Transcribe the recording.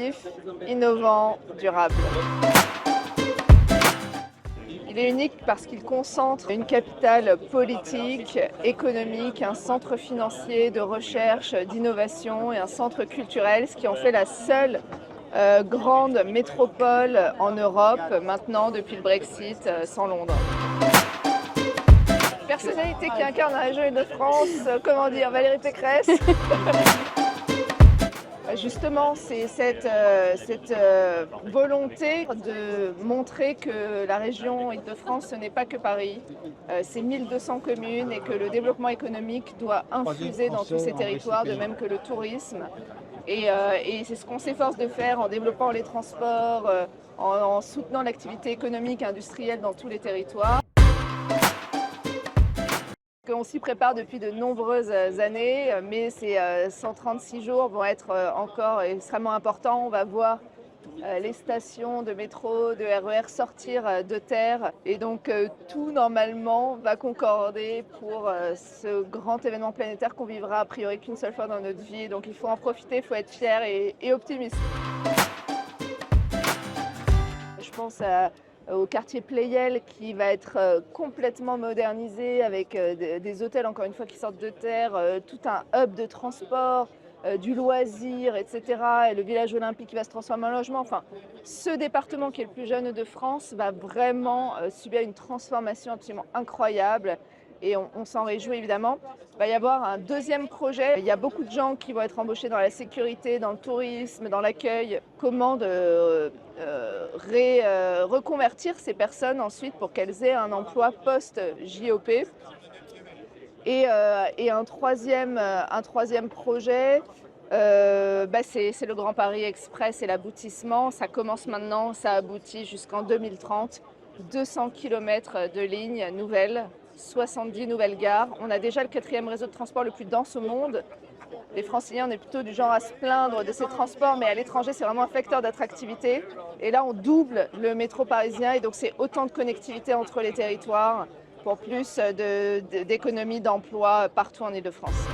compétitif, innovant, durable. Il est unique parce qu'il concentre une capitale politique, économique, un centre financier, de recherche, d'innovation et un centre culturel, ce qui en fait la seule grande métropole en Europe, maintenant depuis le Brexit, sans Londres. Personnalité qui incarne la région Île-de-France, comment dire, Valérie Pécresse. Justement, c'est cette volonté de montrer que la région Île-de-France, ce n'est pas que Paris, c'est 1200 communes et que le développement économique doit infuser dans tous ces territoires, de même que le tourisme. Et c'est ce qu'on s'efforce de faire en développant les transports, en soutenant l'activité économique et industrielle dans tous les territoires. On s'y prépare depuis de nombreuses années, mais ces 136 jours vont être encore extrêmement importants. On va voir les stations de métro, de RER sortir de terre et donc tout normalement va concorder pour ce grand événement planétaire qu'on vivra a priori qu'une seule fois dans notre vie. Donc il faut en profiter, il faut être fier et optimiste. Je pense au quartier Pleyel qui va être complètement modernisé avec des hôtels encore une fois qui sortent de terre, tout un hub de transport, du loisir, etc. Et le village olympique qui va se transformer en logement. Enfin, ce département qui est le plus jeune de France va vraiment subir une transformation absolument incroyable. Et on s'en réjouit évidemment. Il va y avoir un deuxième projet. Il y a beaucoup de gens qui vont être embauchés dans la sécurité, dans le tourisme, dans l'accueil. Comment reconvertir ces personnes ensuite pour qu'elles aient un emploi post-JOP. Et un troisième projet, c'est le Grand Paris Express et l'aboutissement. Ça commence maintenant, ça aboutit jusqu'en 2030. 200 km de lignes nouvelles, 70 nouvelles gares. On a déjà le 4e réseau de transport le plus dense au monde. Les Franciliens, on est plutôt du genre à se plaindre de ces transports, mais à l'étranger, c'est vraiment un facteur d'attractivité. Et là, on double le métro parisien et donc c'est autant de connectivité entre les territoires pour plus d'économies d'emploi partout en Île-de-France.